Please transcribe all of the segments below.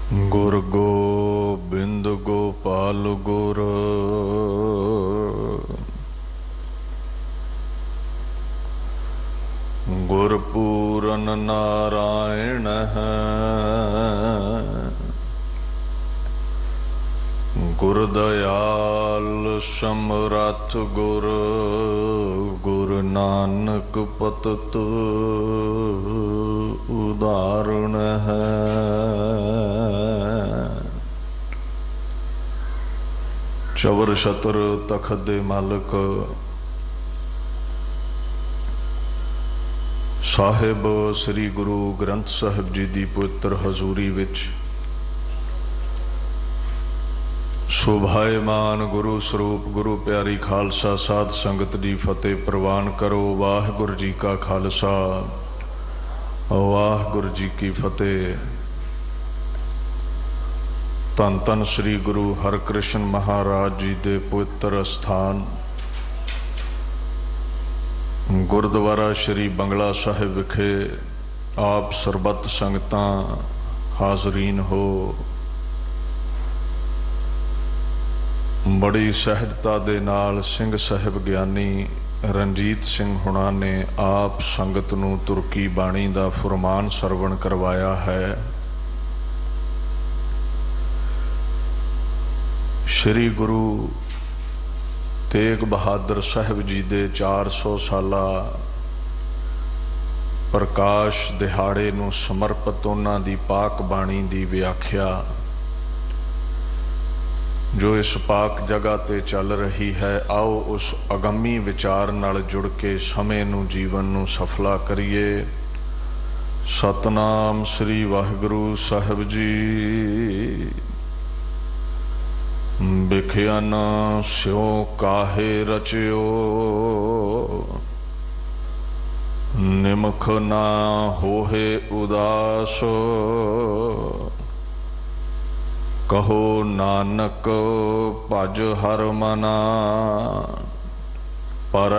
गुर गोबिंद गोपाल गुर गुरपूरन नारायण है गुरदयाल समरथ गुर गुरु नानक पतत उदाहरण है। चवर छतर तखत दे मालिक साहिब श्री गुरु ग्रंथ साहिब जी की पवित्र हजूरी विच शोभायमान गुरु स्वरूप गुरु प्यारी खालसा साध संगत की फतेह प्रवान करो। वाहिगुरू जी का खालसा वाहिगुरू जी की फतेह। धन धन श्री गुरु हरकृष्ण महाराज जी के पवित्र स्थान गुरुद्वारा श्री बंगला साहिब विखे आप सरबत संगतां हाजरीन हो। बड़ी सहजता दे नाल सिंह साहिब ज्ञानी रणजीत सिंह हुणा ने आप संगत नूं तुर्की बाणी दा फरमान सरवण करवाया है। श्री गुरु तेग बहादुर साहिब जी दे 400 साला प्रकाश दिहाड़े नूं समर्पित उन्हां दी पाक बाणी दी व्याख्या जो इस पाक जगह ते चल रही है, आओ उस अगमी विचार नाल जुड़ के समय नूं जीवन नूं सफला करिए। सतनाम श्री वाहिगुरू साहिब जी। बिखिया न स्यो काहे रचियो निमख ना होहे उदास कहो नानक भज हर मना पर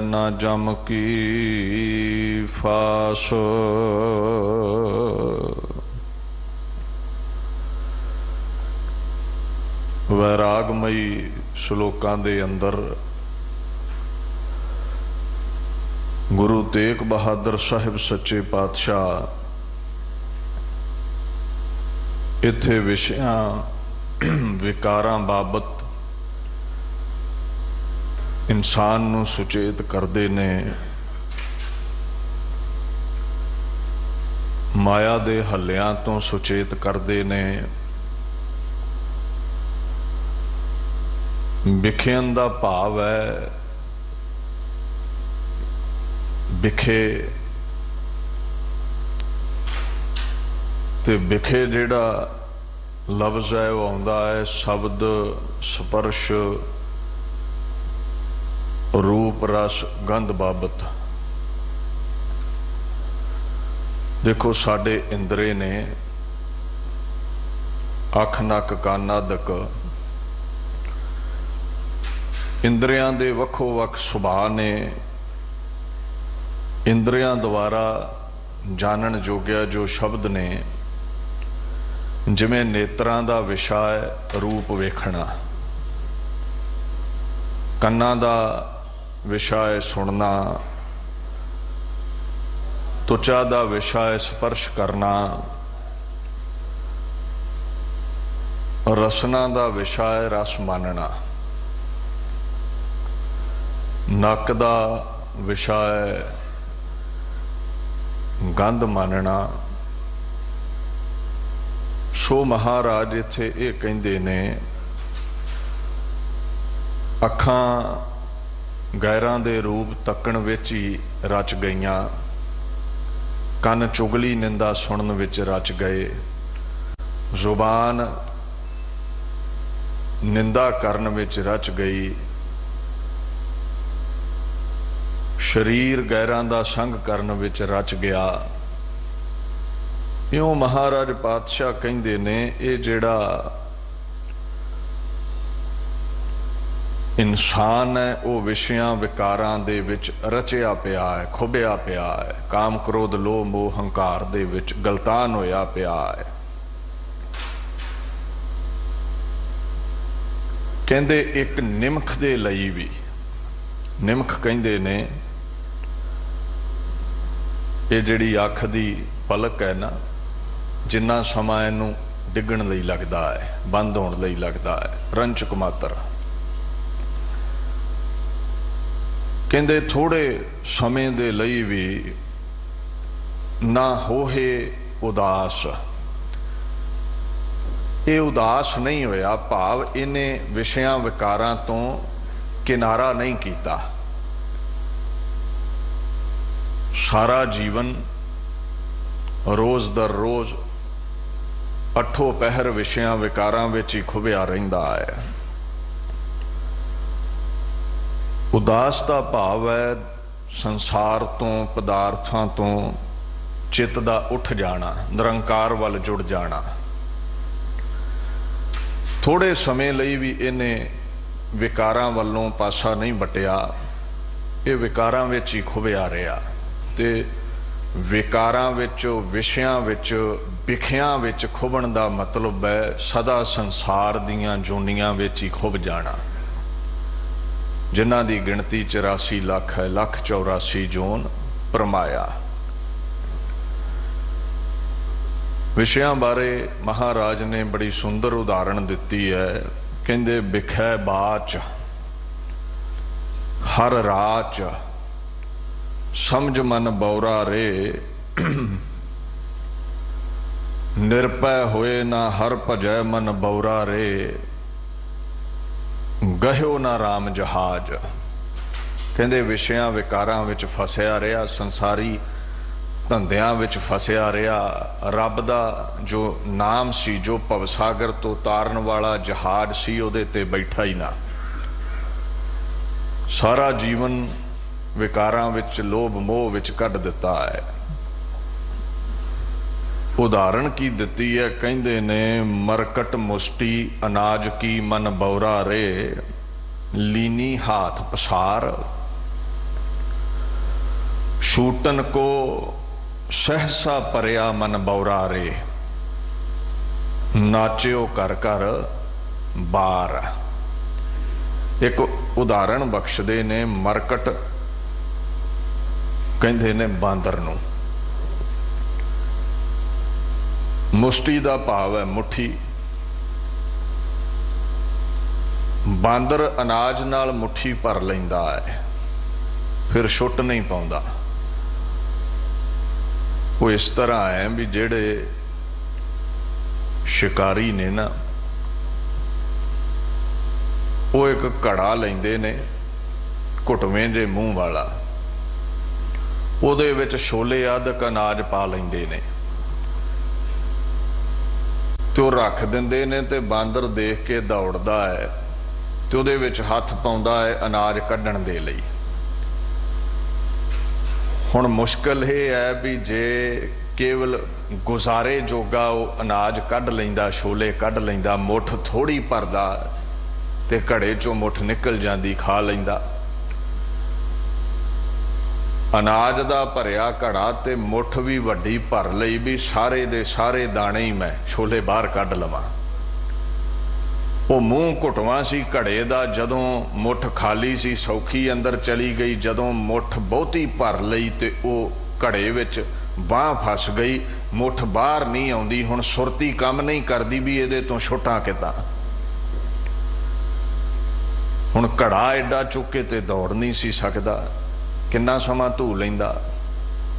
न जम की फास। वैरागमई श्लोकां दे अंदर गुरु तेग बहादुर साहिब सच्चे पातशाह इत्थे विषयां विकारां बाबत इंसान नूं सुचेत करदे ने। माया दे हल्लियां तो सुचेत करदे ने। बिखेन दा भाव है बिखे ते बिखे जिहड़ा लफ्ज है वह आउंदा है शब्द स्पर्श रूप रस गंध बाबत। देखो साडे इंद्रे ने अख नक कान आदक इंद्रियां दे वखो वख सुभाव ने। इंद्रियां द्वारा जानन जोग्या जो शब्द ने जिमें नेत्रां दा विषय रूप वेखना, कन्नां दा विषय सुनना, त्वचा दा विषय स्पर्श करना, रसना दा विषय रस मानना, नक दा विषय गंध मानना। सो महाराज इत्थे ये कहंदे ने अखां गैरां दे रूप तकण विच ही रच गईयां, कन चुगली निंदा सुनन विच रच गए, जुबान निंदा करन विच रच गई, शरीर गैरां दा संग करन विच रच गया। इउं महाराज पातशाह कहंदे ने ये जिहड़ा इंसान है वह विषयां विकारां दे विच रचिया पिया है, खुबिया पिया है, काम क्रोध लोभ मोह हंकार दे विच गलतान होया पिया है। कहते एक निमख दे लई भी, निमख कहते ने ये जिहड़ी अख दी पलक है ना, जिन्ना समा इनू डिगण लई लगदा है, बंद होण लई लगदा है, रंचक मात्र। कहते थोड़े समय दे लई भी ना होए उदास। ये उदास नहीं होया, भाव इन्हें विषयां विकारां तो किनारा नहीं कीता। सारा जीवन रोज दर रोज अठो पहर विषयां विकारां विच ही खुबिया रहिंदा है। उदास का भाव है संसार तो, पदार्थां तो चित्त दा उठ जाना, निरंकार वाल जुड़ जाना। थोड़े समय लई भी इन्हें विकारां वालों पासा नहीं बटिया, ये विकारां विच ही खुबिया रहा ते विकारां विच, विषयां विच, विखियां विच खुबण दा मतलब है सदा संसार दीयां जोनियां विच ही खुब जाना, जिन्हां दी गिणती 84 लाख है, 1,84 जोन परमाया। विषयां बारे महाराज ने बड़ी सुंदर उदाहरण दिती है। कहंदे बिखै बाच हर राच, समझ मन बौरा रे, निरपै होए ना हर भजै मन बौरा रे, गह्यो ना राम जहाज। कहंदे विषयां विकारां विच फसिया रहा, संसारी धंधियां विच फसिया रहा, रब दा जो नाम सी, जो भवसागर तो तारन वाला जहाज सी, उहदे ते बैठा ही ना। सारा जीवन विकारां विच, लोभ मोह विच कढ दिता है। उदाहरण की दिती है, कहंदे ने मरकट मुष्टि अनाज की मन बौरा रे, लीनी हाथ पसार, शूटन को सहसा परया मन बौरा रे, नाच्यो कर कर बार। एक उदाहरण बख्शदे ने मरकट, कहंदे ने बांदर नूं। मुष्टि दा भाव है मुट्ठी। बांदर अनाज नाल मुट्ठी भर लैंदा है, फिर छुट नहीं पाउंदा। वो इस तरह है भी जेड़े शिकारी ने ना, वो एक घड़ा लेंदे ने घुटवें जे मूँह वाला, उहदे विच छोले अदक अनाज पा लेंदे ने ते वो रख दिंदे ने, ते बांदर देख के दौड़दा है ते उहदे विच हथ पाउंदा है अनाज कढण दे लई। हुण मुश्किल ये है भी जे केवल गुजारे जोगा वो अनाज कढ लैंदा, छोले कढ लैंदा, मुठ थोड़ी भरदा ते घड़े चों मुठ निकल जांदी, खा लैंदा। अनाज दा भरिया घड़ा ते मुठ भी वड्डी भर लई भी सारे दे सारे दाने ही मैं छोले बाहर कढ लवां। वो मूँह घुटवा सी घड़े दा, जदों मुठ खाली सी सौखी अंदर चली गई, जदों मुठ बहुती भर लई ते वो घड़े विच बांह फस गई, मुठ बाहर नहीं आउंदी। हुण सुरती काम नहीं करदी भी इहदे तों छुट्टां कितां। हुण घड़ा एडा चुक के ते दौड़ नहीं सी सकदा, किन्ना समा धू लैंदा।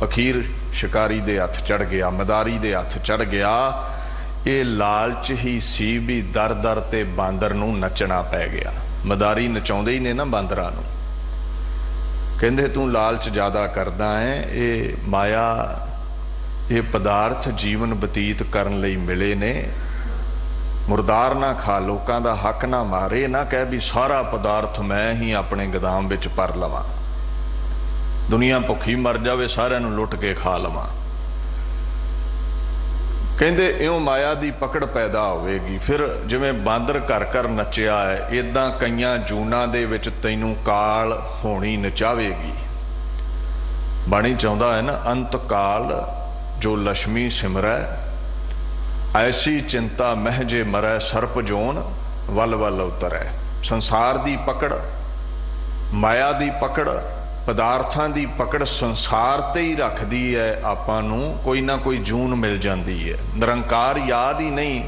अखीर शिकारी दे हथ चढ़ गया, मदारी दे हथ चढ़ गया। ये लालच ही सी भी दर दर ते बांदर नूं नचना पै गया। मदारी नचाउंदे ही ने ना बांदरां नूं, कहंदे तूं लालच ज्यादा करदा है। ये माया, ये पदार्थ जीवन बतीत करन लई मिले ने। मुरदार ना खा, लोकां दा हक ना मारे, ना कह भी सारा पदार्थ मैं ही अपने गोदाम विच भर लवां, दुनिया भुखी मर जावे, सारिਆਂ ਨੂੰ लुट के खा लवां। कहते इउं माया की पकड़ पैदा होवेगी। फिर जिवें बांदर घर घर नचिया है, इदां कईयां जूनां दे विच तैनूं काल होनी नचावेगी। बाणी चाहुंदा है ना, अंत काल जो लक्ष्मी सिमरै, ऐसी चिंता महजे मरै सर्प जोन वल वल उतरै। संसार की पकड़, माया की पकड़, पदार्थां की पकड़ संसार ते ही रखती है। आपां नूं कोई ना कोई जून मिल जाती है। निरंकार याद ही नहीं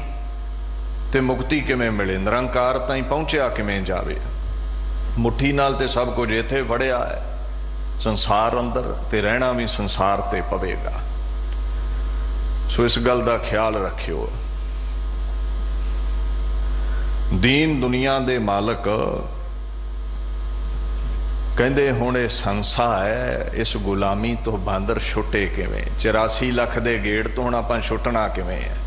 तो मुक्ति किवें मिले, निरंकार ताईं पहुंचिया किवें जावे। मुट्ठी नाल ते सब कुछ इत्थे फड़िया है, संसार अंदर ते रहना भी संसार ते पवेगा। सो इस गल का ख्याल रखियो। दीन दुनिया दे मालक कहते हुण ये संसा है, इस गुलामी तो बांदर छुटे किवें। 84 लाख दे गेड़ तो हुण आपां छुटना किवें है?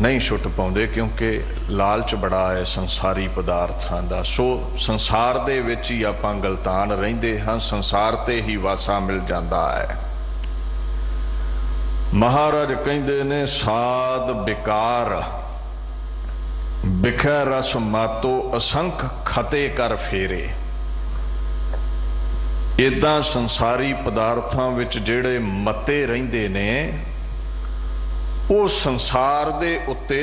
नहीं छुट पाउंदे, क्योंकि लालच बड़ा है संसारी पदार्थां दा। सो संसार दे विच ही आपां गलतान रहिंदे हां, संसार ते ही वासा मिल जांदा है। महाराज कहंदे ने साध बिकार बिखै रस मातो असंख खते कर फेरे। इदां संसारी पदार्थां विच जिहड़े मते रहिंदे ने, वो संसार दे उत्ते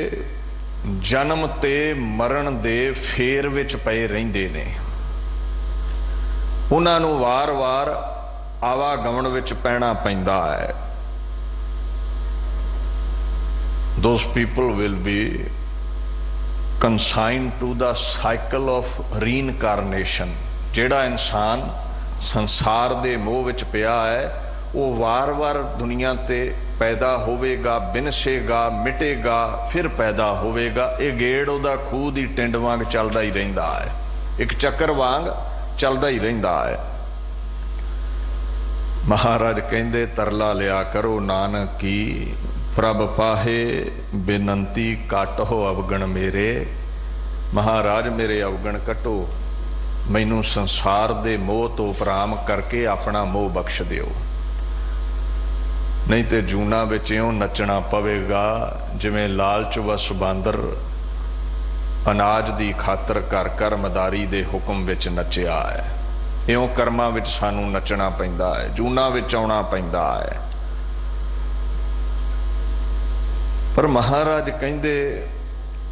जन्म ते मरण दे फेर विच पए रहिंदे ने। उन्हां नूं वार-वार आवागमन विच पैना पैंदा है। Those people will be consigned to the cycle of reincarnation। जिहड़ा इंसान संसार दे मोह विच पिया है, वो वार वार दुनिया ते पैदा होवेगा, बिनसेगा, मिटेगा, फिर पैदा होवेगा। ये गेड़ उहदा खूह दी टिंड वांग चलदा ही रहिंदा है, एक चक्कर वांग चलदा ही रहिंदा है। महाराज कहंदे तरला लिया करो नानकी, प्रभ पाहे बेनंती काटो अवगण मेरे। महाराज मेरे अवगण कटो, मैनू संसार दे मोह तो उपराम करके अपना मोह बख्श दिओ, नहीं तो जूना विच इउं नचना पवेगा जिवें लालच वस बांदर अनाज दी खातर घर घर मदारी दे हुक्म विच नचिया है। इउं कर्मां विच सानू नचना पैंदा है, जूना विच आउणा पैंदा है। पर महाराज कहंदे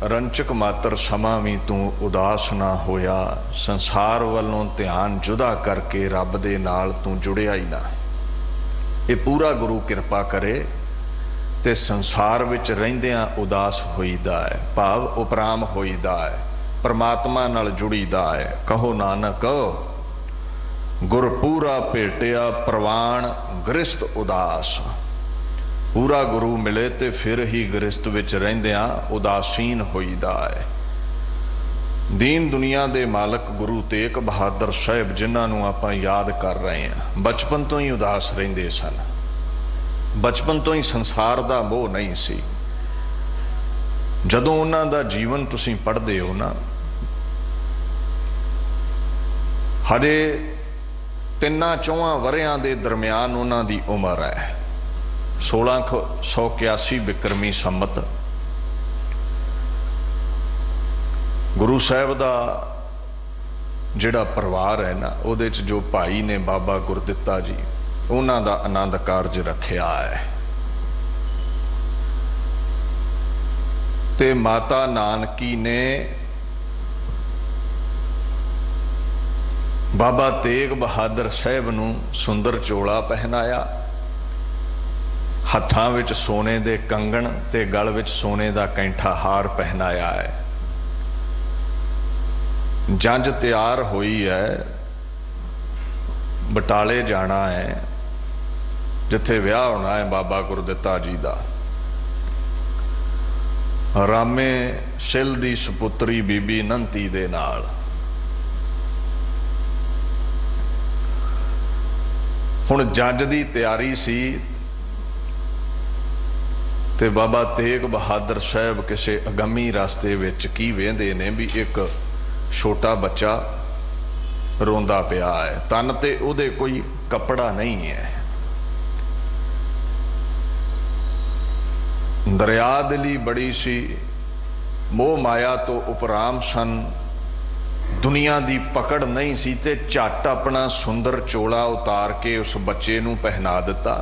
रंचक मात्र समा भी तू उदास ना होया, संसार वालों ध्यान जुदा करके रब दे नाल तू जुड़िया ही ना। ये पूरा गुरु कृपा करे ते संसार विच रहिंदियां उदास होईदा है, भाव उपराम होईदा है, परमात्मा नाल जुड़ीदा है। कहो नानक गुर पूरा भेटिया प्रवाण गृहस्थ उदास। पूरा गुरु मिले तो फिर ही गृहस्थ विच रहिंदियां उदासीन होईदा है। दीन दुनिया दे मालक गुरु तेग बहादुर साहिब, जिन्हां नूं आपां याद कर रहे हैं, बचपन तो ही उदास रहिंदे सन। बचपन तो ही संसार दा मोह नहीं सी। जदों उन्हां दा जीवन तुसीं पढ़दे हो ना, हजे 3-4 वरियां दे दरम्यान उन्हां दी उम्र है। 1681 बिक्रमी संमत। गुरु साहब का जिहड़ा परिवार है ना, उहदे च जो भाई ने बाबा गुरदित्ता जी, उन्हां दा आनंद कारज रखिया है। ते माता नानकी ने बाबा तेग बहादुर साहब नूं सुंदर चोला पहनाया, हत्थां विच सोने दे कंगण ते गल विच सोने दा कैंठा हार पहनाया है। जंज तैयार हुई है, बटाले जाना है, जिथे विआह होना है बाबा गुरदित्ता जी दा। रामे सिल दी सपुत्री बीबी नंती दे नाल। हुण जंज दी तैयारी सी ते बाबा तेग बहादुर साहब किसी अगमी रास्ते विच की वेंदे ने भी एक छोटा बच्चा रोंदा पिया है, तन ते उहदे कोई कपड़ा नहीं है। दरिया दिली बड़ी सी, मोह माया तो उपराम सन, दुनिया दी पकड़ नहीं सी, ते झट अपना सुंदर चोला उतार के उस बच्चे नूं पहना दिता।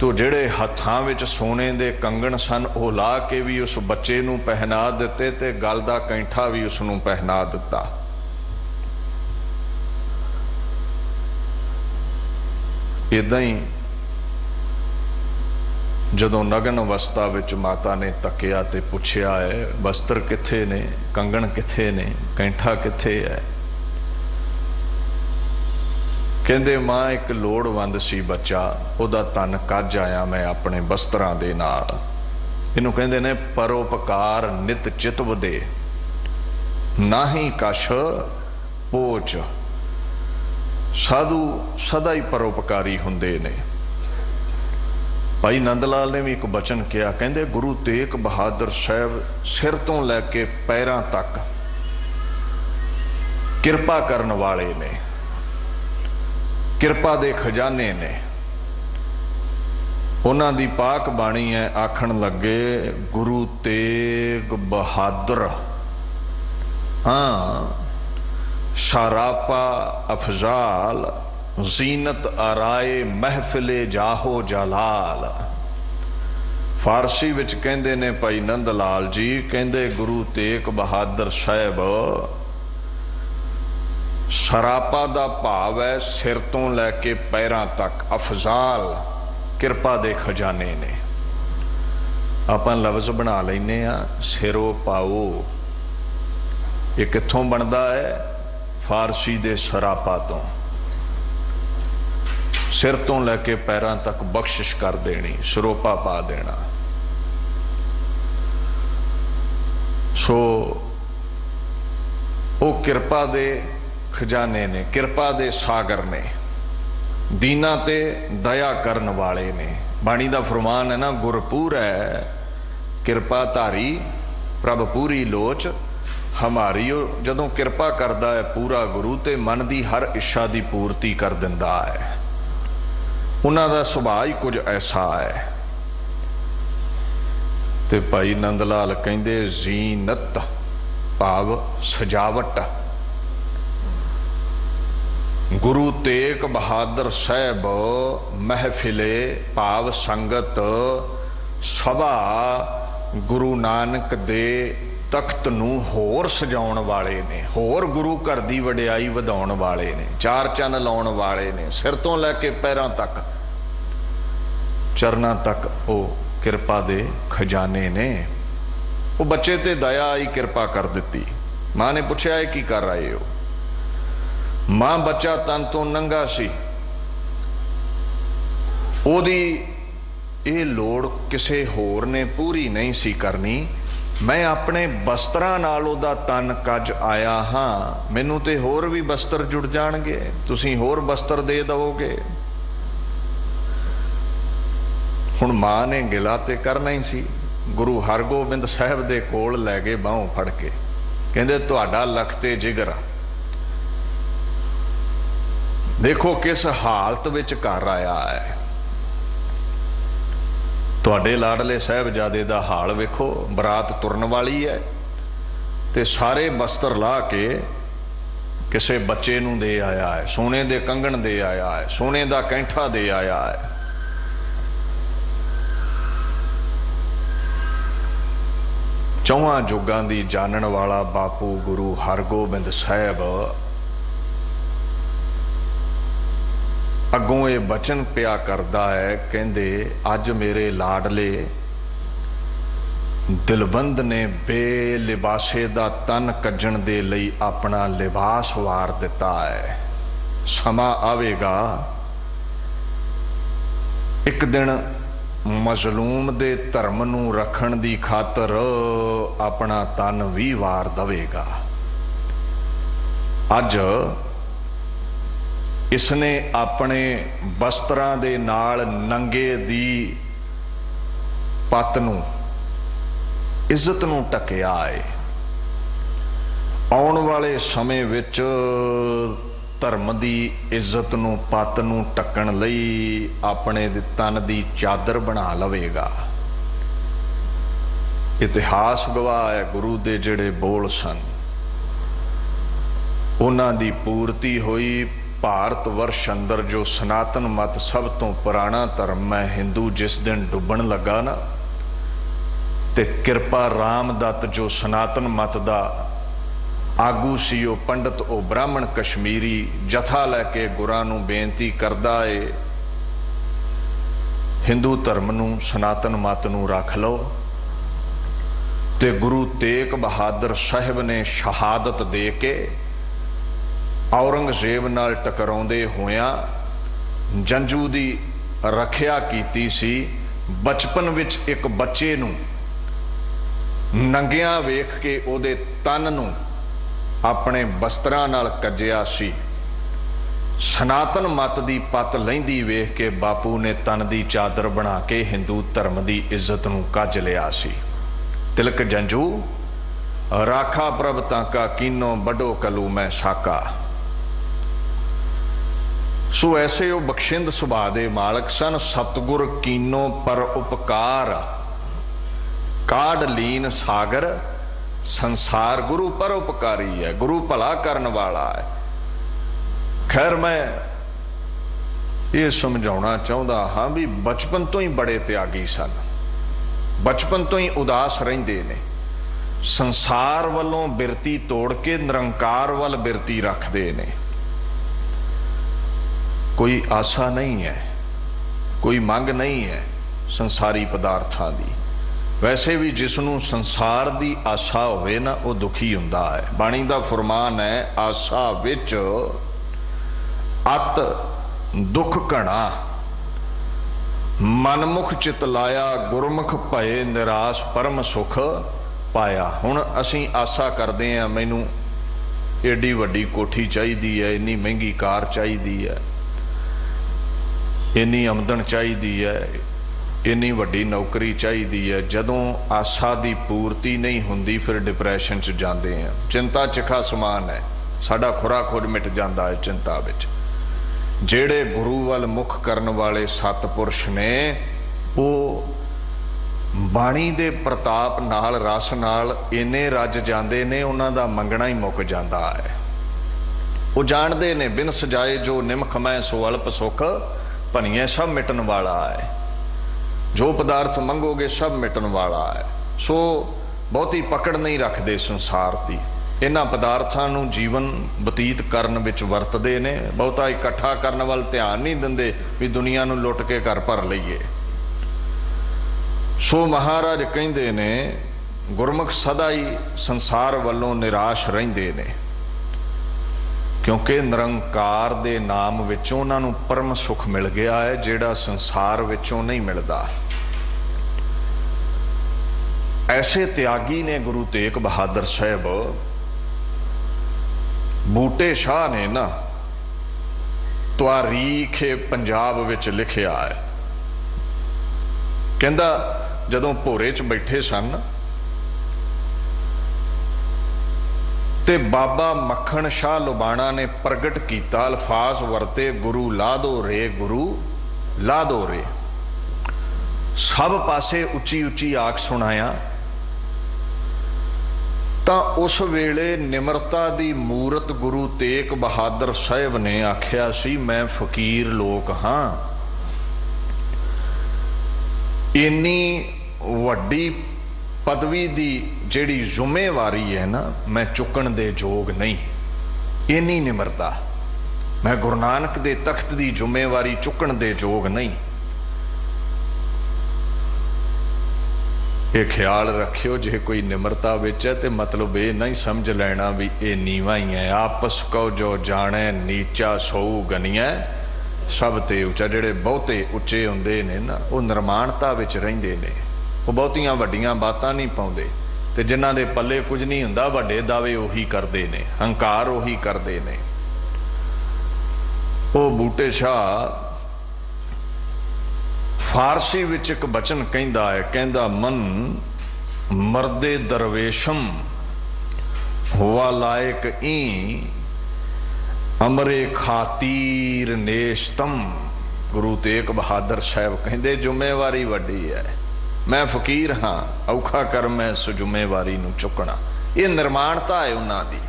तो तो ਜਿਹੜੇ ਹੱਥਾਂ ਵਿੱਚ सोने ਦੇ कंगण सन ਉਹ ला के भी उस बच्चे ਨੂੰ ਪਹਿਨਾ ਦਿੱਤੇ ਤੇ गल ਦਾ ਕੈਂਠਾ भी उस ਨੂੰ ਪਹਿਨਾ ਦਿੱਤਾ। इदां ही जदों नगन अवस्था विच माता ने तकिया ते पुछया है वस्त्र किथे ने, कंगण किथे ने, कैंठा किथे है। कहंदे मां एक लोड़वंद सी बच्चा, उहदा तन कज आया मैं अपने वस्त्रां दे नाल। इहनूं कहंदे ने परोपकार नित चितव दे, नाही कछ पोच। साधु सदा ही परोपकारी हुंदे ने। भाई नंद लाल ने भी एक बचन किया, कहंदे गुरु तेग बहादुर साहब सिर तो लैके पैरां तक किरपा करन वाले ने, किरपा दे खजाने ने। उन्हां दी पाक बाणी है, आखण लगे गुरु तेग बहादुर। हाँ, शरापा अफजाल जीनत आराए महफिले जाहो जलाल। फारसी विच कहंदे ने भाई नंद लाल जी, कहंदे गुरु तेग बहादुर साहब सरापा दा भाव है सिर तो लैके पैरां तक, अफजाल किरपा दे खजाने ने। आपां लफ्ज बना लैने आ सिरो पाओ, ये कित्थों बनदा है? फारसी दे सरापा तो। सिर तो लैके पैरां तक बख्शिश कर देनी, सरोपा पा देना। सो वो किरपा दे खजाने ने, किरपा दे सागर ने, दीना ते दया करन वाले ने। बाणी दा फरमान है ना, गुरपुर है किरपा धारी प्रभ पूरी लोच हमारी। जदों किरपा करदा है पूरा गुरु ते मन दी हर इच्छा दी पूर्ति कर दिंदा है। उन्हां दा सुभाअ ही कुछ ऐसा है। ते भाई नंद लाल कहंदे जीनत भाव सजावट। गुरु तेग बहादुर साहब महफिले भाव संगत सभा गुरु नानक दे तख्त नूं होर सजाउण वाले ने, होर गुरु घर दी वडियाई वधाउण वाले ने, चार चन्न लाउण वाले ने। सिर तो लैके पैरां तक, चरनां तक वो किरपा दे खजाने ने। वो बच्चे ते दया आई किरपा कर दिती। मां ने पुछया की कर रहे हो? मां बच्चा तन तो नंगा सी, ओदी ये लोड़ किसे होर ने पूरी नहीं सी करनी। मैं अपने वस्त्रां नाल ओदा तन कज आया हाँ, मैनू ते होर भी वस्त्र जुड़ जाणगे, तुसीं होर वस्त्र दे दवोगे। हुण मां ने गिला ते करना ही सी। गुरु हरगोबिंद साहब दे कोल लै गए बाहों फड़ के, कहंदे तुहाडा लख ते जिगर देखो किस हालत विच घर आया है। तुहाडे लाडले साहबजादे दा हाल वेखो, बरात तुरन वाली है ते सारे वस्त्र ला के किसे बच्चे नूं दे आया है, सोने दे कंगण दे आया है, सोने दा कैंठा दे आया है। चौहां जुगां दी जानन वाला बापू गुरु हरगोबिंद साहब अगों ये बचन पिया करदा है, कहंदे अज मेरे लाडले दिलबंद ने बेलिबासे दा तन कज्जण दे लई अपना लिबास वार दिता है। समा आवेगा एक दिन मजलूम दे धर्म नूं रखण दी खातर अपना तन भी वार दवेगा। अज इसने अपने वस्त्रां दे नाल नंगे दी पत नूं इज्जत नूं टकिया है। आउण वाले समय विच धर्म दी इज्जत नूं पत नूं टकण लई अपने तन दी चादर बना लवेगा। इतिहास गवाह है गुरु दे जिहड़े बोल सन उन्हां दी पूर्ति होई। भारत वर्ष अंदर जो सनातन मत सब तो पुराना धर्म है हिंदू जिस दिन डुबन लगा ना, ते कृपा रामदत्त जो सनातन मत दा आगू सी वो पंडित वो ब्राह्मण कश्मीरी जथा लैके गुरां नूं बेनती करदा है हिंदू धर्म नूं सनातन मत नूं रख लो। ते गुरु तेग बहादुर साहिब ने शहादत दे के औरंगजेब नाल टकराउंदे होया जंजू दी रखिया कीती सी। बचपन विच एक बच्चे नूं नंगिया वेख के ओदे तन नूं अपने वस्त्रां नाल कज्जिया सी। सनातन मत दी पत लैंदी वेख के बापू ने तन दी चादर बना के हिंदू धर्म दी इज्जत नूं कज लिया सी। तिलक जंजू राखा प्रभ ताका कीनो बड़ो कलू मैं साका। सो ऐसे वो बख्शिंद सुभा दे मालक सन। सतगुर कीनो पर उपकार काढ़ लीन सागर संसार। गुरु पर उपकारी है, गुरु भला करने वाला है। खैर मैं ये समझाना चाहता हाँ भी बचपन तो ही बड़े त्यागी सन, बचपन तो ही उदास रहिंदे ने, संसार वालों बिरती तोड़ के निरंकार वाल बिरती रखते ने। कोई आशा नहीं है, कोई मंग नहीं है संसारी पदार्थां दी। वैसे भी जिसनों संसार दी आशा होवे ना वो दुखी हुंदा है। बाणी दा फरमान है आशा विच अत दुख घना मनमुख चित लाया गुरमुख भये निराश परम सुख पाया। हुण असीं आशा करते हैं मैनू एडी वड्डी कोठी चाहिदी है, इन्नी महंगी कार चाहिदी है, इन्नी आमदन चाहिदी है, इन्नी वड्डी नौकरी चाहिदी है। जदों आशा दी पूर्ति नहीं हुंदी फिर डिप्रैशन च जाते हैं। चिंता चिखा समान है, साडा खुरा खुद मिट जाता है चिंता विच। जेड़े गुरु वाल मुख करन वाले सतपुरुष ने वो बाणी दे प्रताप नाल रस नाल इन्ने रज जाते ने उन्हां दा मंगना ही मुक जाता है। वो जानते ने बिन सजाए जो निमख मैं सो अल्प सुख भनिए सब मिटन वाला है। जो पदार्थ मंगोगे सब मिटन वाला है। सो बहुती पकड़ नहीं रखते संसार की। इन्हां पदार्थां नूं जीवन बतीत करन विच वरतदे ने, बहुता इकट्ठा करन वाल ध्यान नहीं दिंदे भी दुनिया नूं लुट के घर भर लईए। सो महाराज कहिंदे ने गुरमुख सदा ही संसार वालों निराश रहिंदे ने, क्योंकि निरंकार दे नाम विचों उन्हां नूं परम सुख मिल गया है जिहड़ा संसार विचों नहीं मिलदा। ऐसे त्यागी ने गुरु तेग बहादुर साहब। बूटे शाह ने ना तारीख पंजाब विच लिखिया है, कहंदा जदों भोरे च बैठे सन ते बाबा मक्खण शाह लुबाणा ने प्रगट किया अल्फाज वरते गुरु ला दो रे, गुरु ला दो रे। सब पासे उची उची आख सुनाया। तां उस वेले निमरता दी मूरत गुरु तेग बहादुर साहिब ने आख्या सी मैं फकीर लोक हाँ, इन्नी वड्डी पदवी दी जिहड़ी जिम्मेवारी है ना मैं चुकण दे जोग नहीं। इन्नी निमरता मैं गुरु नानक दे तख्त दी जिम्मेवारी चुकण दे जोग नहीं। ये ख्याल रखियो जे कोई निमरता विच है तो मतलब ये नहीं समझ लेना भी ये नीवा ही है। आपस को जो जाने नीचा सौ गनिया सब ते उच्चा। जेड़े बहुते उच्चे हुंदे ने ना वो निर्माणता विच रहिंदे ने, वो बहुतियां वड्डियां बातां नहीं पाउंदे ते जिन्हां दे पल्ले कुछ नहीं हुंदा वड्डे दावे उही करदे ने, हंकार उही करदे ने। वो बूटे शाह फारसी विच एक बचन कहंदा है, कहंदा मन मर्दे दरवेशम हुआ लायक ई अमरे खातीर नेस्तम। गुरु तेग बहादुर साहब कहंदे जिम्मेवारी वड्डी है, मैं फकीर हाँ, औखा कर मैं इस जिम्मेवारी नूं चुकना। ये निर्माणता है उन्हां दी।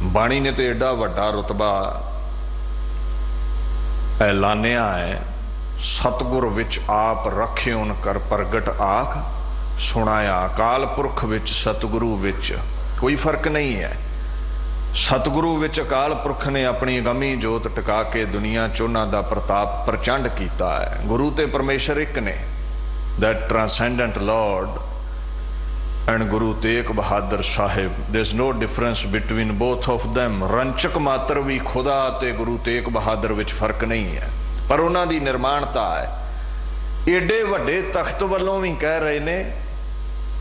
बाणी ने तो एडा वड्डा रुतबा ऐलानिया है, सतगुर विच आप रखियोन कर प्रगट आख सुनाया। अकाल पुरख विच सतगुरु विच कोई फर्क नहीं है। सतगुरु विच अकाल पुरख ने अपनी गमी जोत टिका के दुनिया च उन्हां दा प्रताप प्रचंड कीता है। गुरु ते परमेश्वर एक ने, that transcendent lord and Guru Tegh Bahadur Sahib. There is no difference between both of them. रंचक मात्र भी खुदा ते गुरु तेग बहादुर विच फर्क नहीं है, पर उन्हां दी निर्माणता है। एडे वड्डे तख्त वालों भी कह रहे ने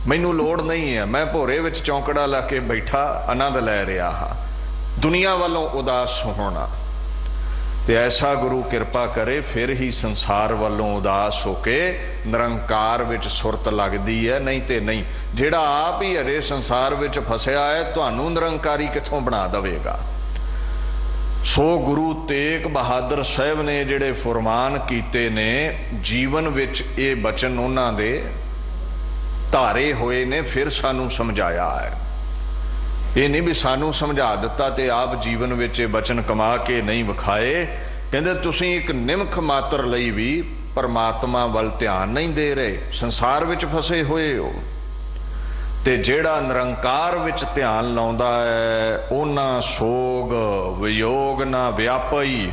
मैनू लोड़ नहीं है, मैं भोरे विच चौंकड़ा ला के बैठा आनंद लै रहा हाँ, दुनिया वालों उदास होना। ते ऐसा गुरु कृपा करे फिर ही संसार वालों उदास होके निरंकार विच सुरत लगदी है, नहीं ते नहीं। जेड़ा आप ही अजे संसार विच फसिया है, तुहानू निरंकारी किथों बना देवेगा। सो गुरु तेग बहादुर साहब ने जिहड़े फुरमान कीते ने, जीवन विच ये बचन उन्हां दे धारे हुए ने, फिर सानू समझाया है। ये नहीं भी सानू समझा दिता ते आप जीवन विच बचन कमा के नहीं विखाए। कहंदे तुसीं एक निमख मात्र लई भी परमात्मा वल ध्यान नहीं दे रहे, संसार विच फसे हुए हो। ते जेड़ा निरंकार विच ध्यान लाउंदा है, उन्हां सोग वियोग ना व्यापई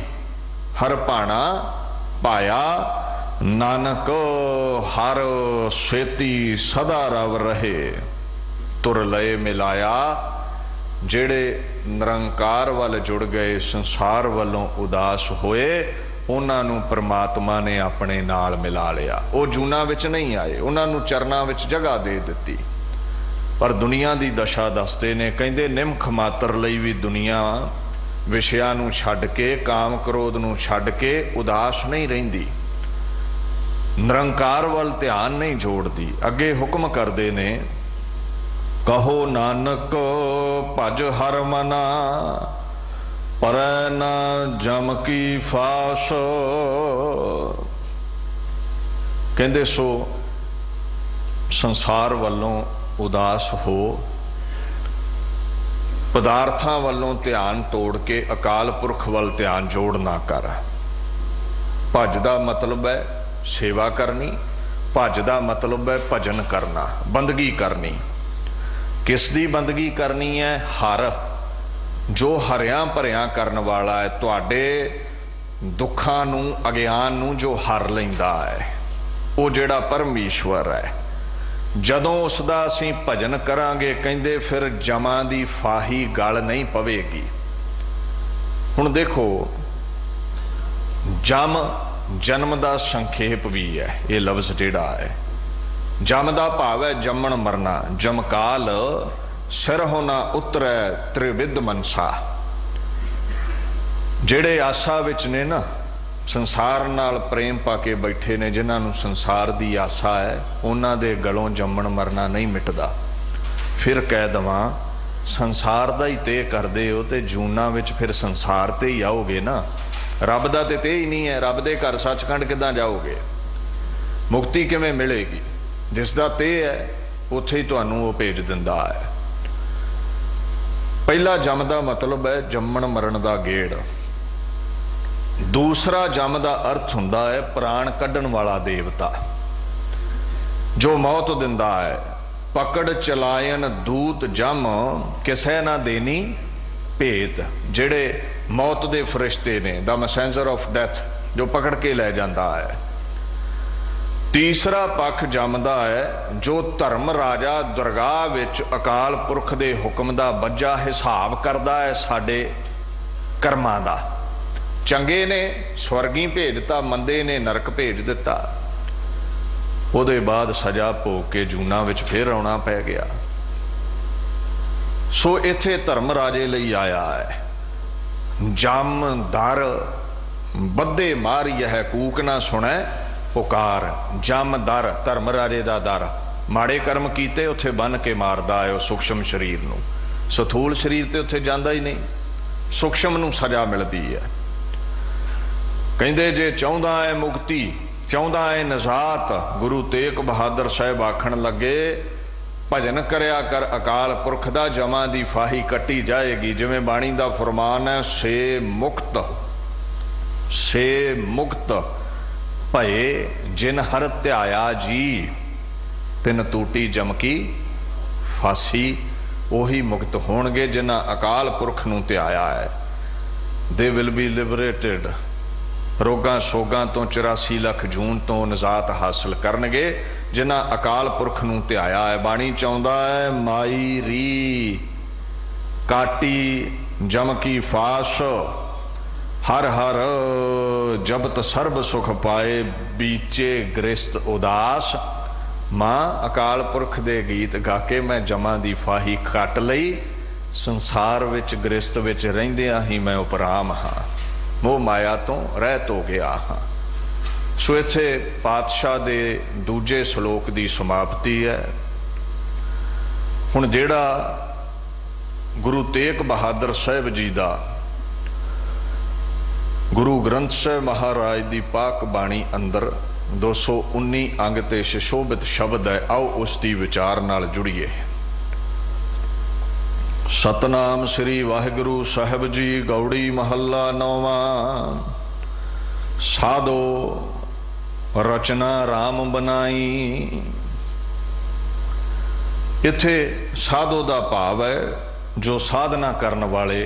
हर भाणा पाया। नानक हर सेती सदा रव रहे तुर लय मिलाया। जेड़े निरंकार वाल जुड़ गए, संसार वालों उदास होए, उन्हां नूं परमात्मा ने अपने नाल मिला लिया। वो जूना विच नहीं आए, उन्हां नूं चरनां विच जगह दे दित्ती। पर दुनिया दी दशा दसदे ने, कहंदे निमख मात्र लई भी दुनिया विषयां नूं छड्ड के, काम क्रोध नूं छड्ड के उदास नहीं रहिंदी, निरंकार वाल ध्यान नहीं जोड़ती। अगे हुक्म करते ने, कहो नानक भज हर मना पर न जम की फास। कहंदे सो संसार वालों उदास हो, पदार्थां वालों ध्यान तोड़ के अकाल पुरख वाल ध्यान जोड़ ना कर। भज दा मतलब है सेवा करनी, भज दा मतलब है भजन करना, बंदगी करनी। किस दी बंदगी करनी है? हर, जो हरियां भरियां करन वाला है, तुहाडे दुखां नूं अज्ञान नूं जो हर लैंदा है, वो जिहड़ा परमेश्वर है। जदों उसदा असीं भजन करांगे, कहंदे फिर जमां दी फाही गल नहीं पवेगी। हुण देखो, जम जन्म का संखेप भी है, ये लफ्ज जिहड़ा है। जम का भाव है जमन मरना। जमकाल सिर होना उतरै त्रिविध मनसा। जेड़े आशा विच ने ना, संसार नाल प्रेम पा के बैठे ने, जिन्हां नूं संसार दी आशा है, उन्हां दे गलों जमन मरना नहीं मिटदा। फिर कह दवां, संसार दा ही ते करदे हो ते जूना विच फिर संसार ते ही आओगे ना। रब दा ते ही नहीं है, रब दे घर सचखंड किदां जाओगे? मुक्ति किवें मिलेगी? जिसदा ते है उत्थे ही तुहानूं वो भेज दिंदा है। पहला जम दा मतलब है जम्मण मरण दा गेड़। दूसरा जम दा अर्थ हुंदा है प्राण कढ़ण वाला देवता, जो मौत दिंदा है। पकड़ चलायन दूत जम किसै ना देनी भेत। जेड़े मौत दे फरिश्ते ने, द मैसेंजर ऑफ डेथ, जो पकड़ के लै जांदा है। तीसरा पक्ष जमदा है जो धर्म राजा दरगाह विच अकाल पुरख दे हुक्म दा बज्जा हिसाब करदा है साडे कर्मां दा। चंगे ने स्वर्गी भेजता, मंदे ने नरक भेज दिता। उहदे बाद सजा भोग के जूना विच फिर आउणा पै गया। सो इत्थे धर्म राजे लई आया है। जम दर बद्धे मारी है कूक ना सुनै पुकार। जम दर धर्म राजे दा दर। माड़े कर्म कीते उत्थे बन के मारदा है सूक्ष्म शरीर नूं। स्थूल शरीर ते उत्थे जांदा ही नहीं, सूक्ष्म नूं सजा मिलदी है। कहंदे जे चाहुंदा है मुक्ति, चाहुंदा है नजात, गुरु तेग बहादुर साहब आखण लगे भजन करया कर अकाल पुरख दा, जमा दी फाही कट्टी जाएगी। जिवें बाणी दा फरमान है, से मुक्त से मुक्त भये जिन हर ध्याया जी, तिन टूटी जम की फांसी। ਉਹੀ मुक्त होणगे जिन्हां अकाल पुरख नूं ध्याया है। They will be liberated. रोगां सोगां तो 84 ਲੱਖ जून तो निजात हासिल करनगे जिन्हां अकाल पुरख नूं ध्याया है। बाणी चाहुंदा है माई री काटी जम की फास, हर हर जबत सर्ब सुख पाए, बीचे गृहस्थ उदास। मां अकाल पुरख दे गीत गा के मैं जमा दी फाही कट लई, संसार विच गृहस्थ विच रहिंदियां ही मैं उपराम हाँ, मोह माया तो रहत हो गया हाँ। सो इत्थे पातशाह दे दूजे श्लोक दी समाप्ति है। हुण जिहड़ा गुरु तेग बहादुर साहिब जी दा गुरु ग्रंथ साहिब महाराज दी पाक बाणी अंदर 219 अंग ते सुशोभित शब्द है। आओ उसकी विचार नाल जुड़िए। सतनाम श्री वाहिगुरु साहिब जी गौड़ी महला 9वां। साधो रचना राम बनाई। इत्थे साधो दा भाव है जो साधना करन वाले,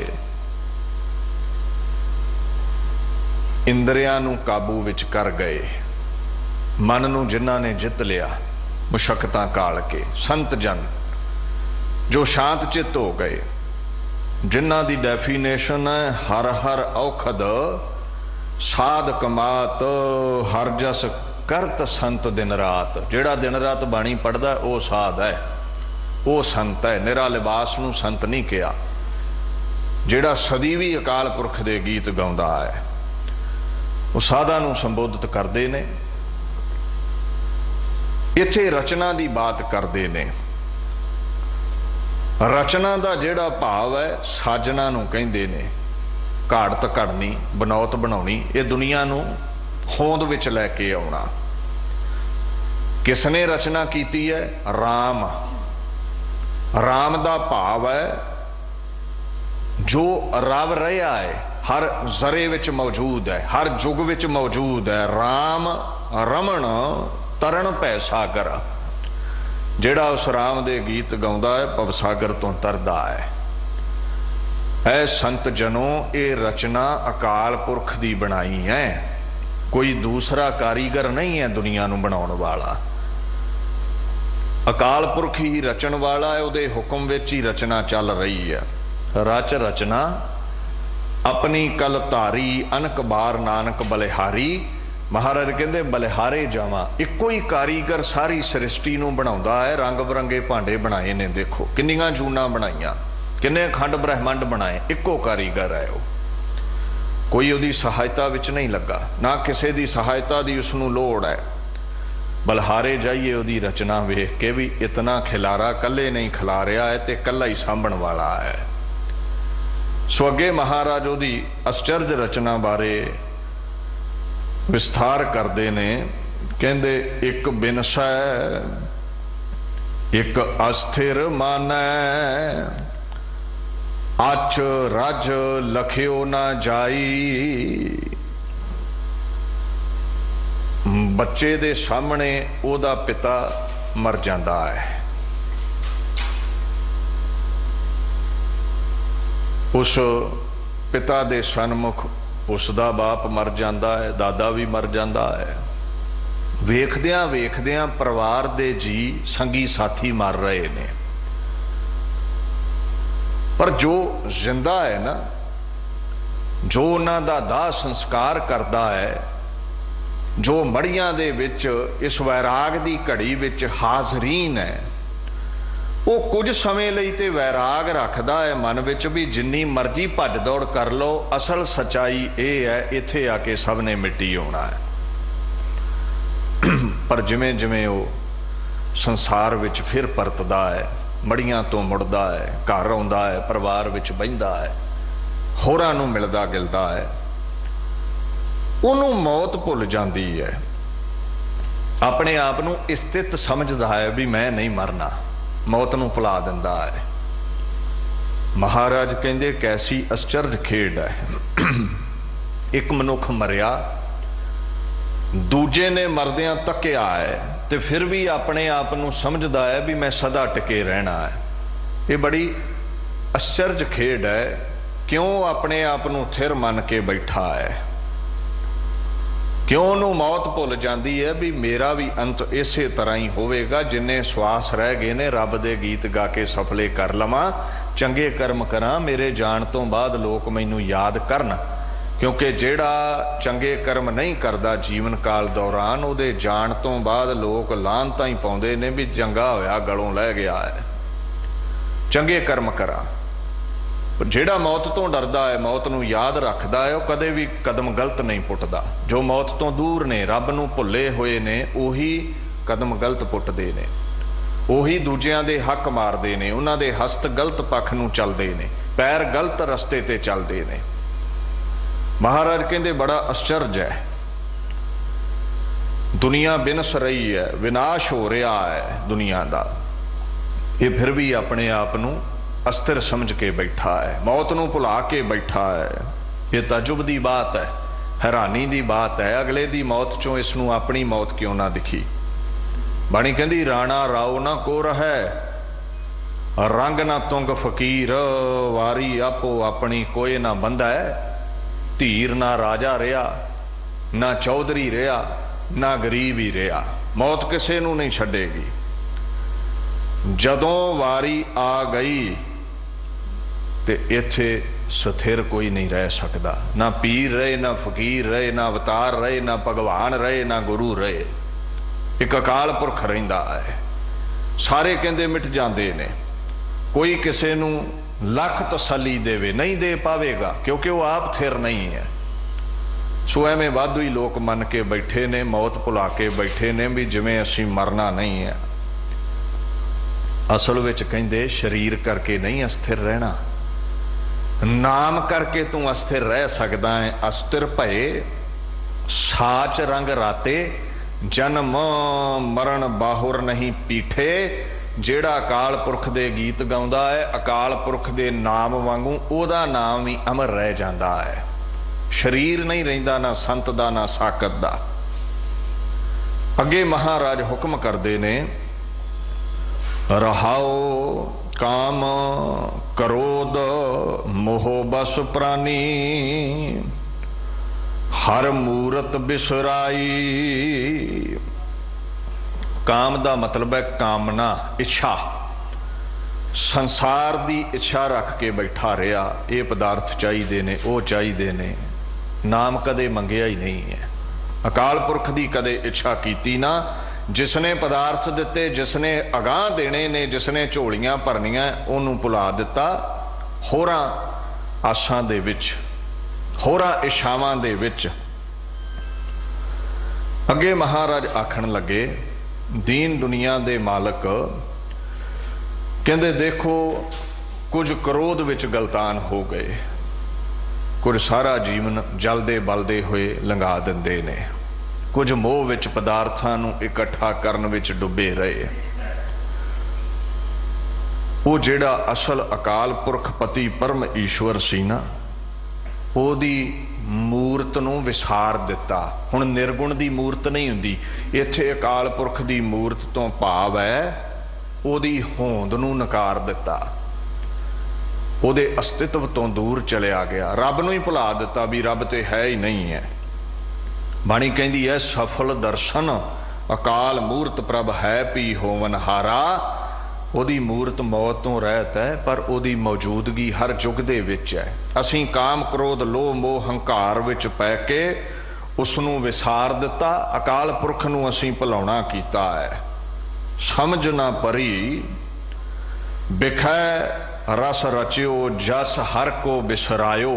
इंद्रियां नूं काबू विच कर गए, मन नूं जिन्हां ने जित लिया मुशक्कतां काल के, संत जन जो शांत चित हो गए, जिन्हां दी डेफिनेशन है हर हर औखद साध कमात, हर जस करत संत दिन रात। जिहड़ा दिन रात बाणी पढ़दा वो साध है, वो संत है। निरा लिबास नूं संत नहीं किया। जिहड़ा सदी भी अकाल पुरख दे गीत गाउंदा है वो साधा नूं संबोधित करदे ने। इत्थे रचना की बात करते ने। रचना का जिहड़ा भाव है साजना नूं कहिंदे ने। घाड़त घड़नी, बनौत बनाउणी, ये दुनिया नूं होंद विच लैके आउणा। किसने रचना कीती है? राम। राम का भाव है जो रव रहा है, हर जरे विच मौजूद है, हर जुग विच मौजूद है। राम रमण तरन पै सागर। जिहड़ा उस राम दे गीत गाउंदा है भवसागर तो तरदा है। ऐ संत जनों, ये रचना अकाल पुरख दी बनाई है। कोई दूसरा कारीगर नहीं है दुनिया नूं बनाउण वाला। अकाल पुरख ही रचन वाला है। उहदे हुक्म विच ही रचना चल रही है। रच रचना अपनी कल धारी, अनक बार नानक बलिहारी। महाराज कहते बलिहारे जावा। इको ही कारीगर सारी सृष्टि नूं बनाउंदा है। रंग बिरंगे भांडे बनाए ने, देखो किन्नियां जूना बनाईयां, किन्ने खंड ब्रह्मंड बनाए, इको कारीगर है वो। कोई उहदी सहायता विच नहीं लगा, ना किसी दी सहायता दी उसनूं लोड़ है। बलिहारे जाइए उहदी रचना वेख के भी इतना खिलारा कल्ले नहीं खिलारिया है ते कल्ला ही सांभण वाला है। सो अगे महाराज उहदी आश्चर्य रचना बारे विस्तार करते ने। कहते एक बिनसै एक अस्थिर मानै, अच रज लखियो ना जाई। बच्चे दे सामने ओदा पिता मर जाता है। उस पिता दे सन्मुख उसका बाप मर जाता है, दादा भी मर जाता है। वेखदियां वेखदियां परिवार दे जी संगी साथी मर रहे ने। पर जो जिंदा है ना, जो उन्हां दा दाह संस्कार करता है, जो मड़ियां दे विच इस वैराग दी घड़ी विच हाजरीन है, वो कुछ समय लई ते वैराग रखदा है मन विच भी जिन्नी मर्जी भज दौड़ कर लो, असल सच्चाई ये है इत्थे आके सब ने मिट्टी होना है। पर जिमें जिमें वो संसार विच फिर परतदा है, मड़ियां तो मुड़दा है, घर आउंदा है, परिवार विच बहिंदा है, होरां नूं मिलदा गिलदा है, उन्हों मौत भुल जाती है। अपने आप नूं स्थित समझदा है भी मैं नहीं मरना, मौत नूं भुला दिंदा है। महाराज कहंदे कैसी आश्चर्य खेड है। एक मनुख मरिया, दूजे ने मरदियां तकिया है तो फिर भी अपने आप को समझदा है भी मैं सदा टिके रहना है। ये बड़ी आश्चर्य खेड है। क्यों अपने आप को थिर मन के बैठा है? क्यों उन्होंने मौत भुल जाती है भी मेरा भी अंत इस तरह ही होवेगा। जिन्ने श्वास रह गए ने रब दे गीत गा के सफले कर लवां, चंगे कर्म करा, मेरे जान तो बाद लोग मैनू याद करन। क्योंकि जेड़ा चंगे कर्म नहीं करता जीवन काल दौरान, उहदे जान तो बाद लोग लानतां ही पाउंदे ने भी चंगा होया गलों लै गया है। चंगे कर्म करा। जेड़ा मौत तो डरदा है, मौत नूं याद रखदा है, वह कदे भी कदम गलत नहीं पुटदा। जो मौत तो दूर ने, रब नूं भुले हुए ने, उही कदम गलत पुटदे ने, उही दूजियां दे हक मारदे ने, उन्हां दे हस्त गलत पक्ष नूं चलदे ने, पैर गलत रस्ते ते चलदे ने। महाराज कहंदे बड़ा आश्चर्य है, दुनिया बिनस रही है, विनाश हो रहा है दुनिया का, ये फिर भी अपने आप नूं अस्थिर समझ के बैठा है, मौत नूं भुला के बैठा है। ये ताजुब की बात है, हैरानी की बात है। अगले की मौत चों इसनूं अपनी मौत क्यों ना दिखी? बाणी कहंदी राणा राव ना को रहे, रंग ना तुंग फकीर, वारी आपो अपनी कोई ना बंदा है। धीर ना राजा रहा, ना चौधरी रहा, ना गरीब ही रहा, मौत किसी नूं नहीं छड्डेगी। जदों वारी आ गई ते इत्थे स्थिर कोई नहीं रह सकता। ना पीर रहे, ना फकीर रहे, ना अवतार रहे, ना भगवान रहे, ना गुरु रहे, एक अकाल पुरख रहिंदा है। सारे कहंदे मिट जांदे ने, कोई किसी नूं लख तसली देवे नहीं दे पावेगा, क्योंकि वो आप थिर नहीं है। सो एवें वाधू ही लोग मन के बैठे ने, मौत भुला के बैठे ने भी जिवें असीं मरना नहीं है। असल विच कहंदे शरीर करके नहीं अस्थिर रहना, नाम करके तू अस्थिर रह सकदा है। अस्थिर भये साच रंग राते, जन्म मरण बाहुर नहीं पीठे। जेड़ा अकाल पुरख दे गीत गाउंदा है, अकाल पुरख दे नाम वांगू ओदा नाम ही अमर रह जांदा है। शरीर नहीं रहिंदा ना संत दा ना साकत दा। अगे महाराज हुक्म करदे ने, रहाओ काम क्रोध मोह बस प्राणी, हर मूरत बिसराई। काम दा मतलब है कामना, इच्छा, संसार दी इच्छा रख के बैठा रहा। ये पदार्थ चाहिए ने, वो चाहिए ने, नाम कदे मंगिया ही नहीं है। अकाल पुरख दी कदे इच्छा कीती ना। जिसने पदार्थ दिते, जिसने अगाह देने ने, जिसने झोलियां भरनियां, उन्होंने भुला दिता होरां आसां दे विच, होरां इच्छावां दे विच। अगे महाराज आखण लगे, दीन दुनिया दे मालक कहंदे देखो कुछ क्रोध विच गलतान हो गए, कुछ सारा जीवन जलदे बलदे हुए लंघा दिंदे ने, कुछ मोह विच पदार्थां नूं इकट्ठा करन विच डुबे रहे। वो जिहड़ा असल अकाल पुरख पति परम ईश्वर सी ना, ओदी मूरत नूं विसार दिता। हुण निर्गुण दी मूरत नहीं हुंदी, इत्थे अकाल पुरख दी मूरत तो भाव है ओदी होंद नूं नकार दिता, ओदे अस्तित्व तो दूर चलिया गया, रब नूं ही भुला दिता भी रब ते है ही नहीं है। बाणी कहती है, सफल दर्शन अकाल मूरत प्रभ है पी होवन हारा। ओदी मूरत मौत तो रहत है, पर ओदी मौजूदगी हर जुग दे विच है। असीं काम क्रोध लोह मोह हंकार विच पै के उसनूं विसार दिता, अकाल पुरख नूं असीं भुलाउणा कीता है। समझ ना परी बिखै रस रचियो, जस हर को बिसरायो।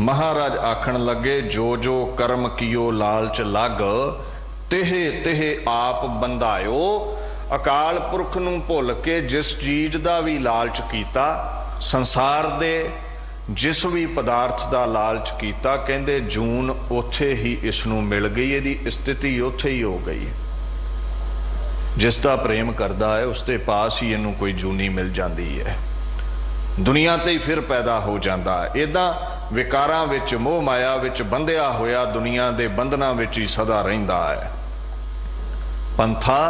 महाराज आखण लगे, जो जो कर्म कियो लालच लग, तेहे तेहे आप बंधायो। अकाल पुरख नूं भुल के जिस चीज़ का भी लालच कीता, संसार दे जिस भी पदार्थ का लालच कीता, कहंदे जून उथे ही इसनूं मिल गई, इहदी स्थिति उथे ही हो गई। जिसका प्रेम करता है उसके पास ही इनू कोई जूनी मिल जाती है, दुनिया ते ही फिर पैदा हो जाता है। इदा विकारां विच मोह माया विच बंधिया होया दुनिया दे बंधनां विच ही सदा रहिंदा है। पंथा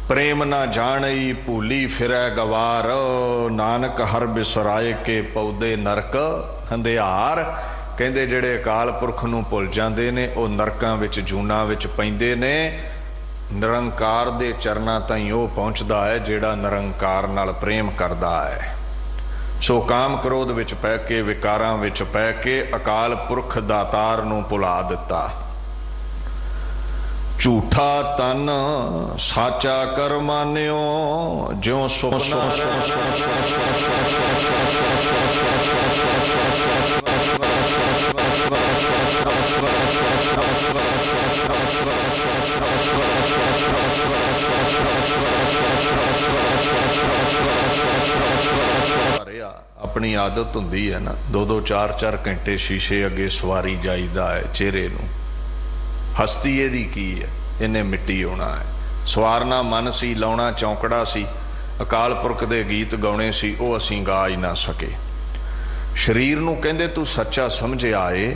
प्रेम ना जाणई भूली फिरै गवार, नानक हर बिसराए के पौधे नरक हंधियार। कहंदे जिहड़े अकाल पुरख नूं भुल जांदे ने वो नरकां विच जूनां विच पैंदे ने। निरंकार दे चरनां ताईं वो पहुंचदा है जिहड़ा निरंकार नाल प्रेम करदा है। सो काम क्रोध विच पै के विकारां विच पै के अकाल पुरख दातार नूं भुला दिता। झूठा तन साचा कर मान्यो, ज्यों सुपना अपनी आदत हुंदी है ना, 2-2 4-4 घंटे शीशे अगे सवारी जाईदा है चेहरे नूं। हस्ती एदी की है, इन्हें मिट्टी होना है। सवारना मन सी, लाउना चौंकड़ा सी, अकाल पुरख दे गीत गाउणे सी, वो असीं गा ही ना सके। शरीर नूं कहंदे तू सच्चा समझे आए।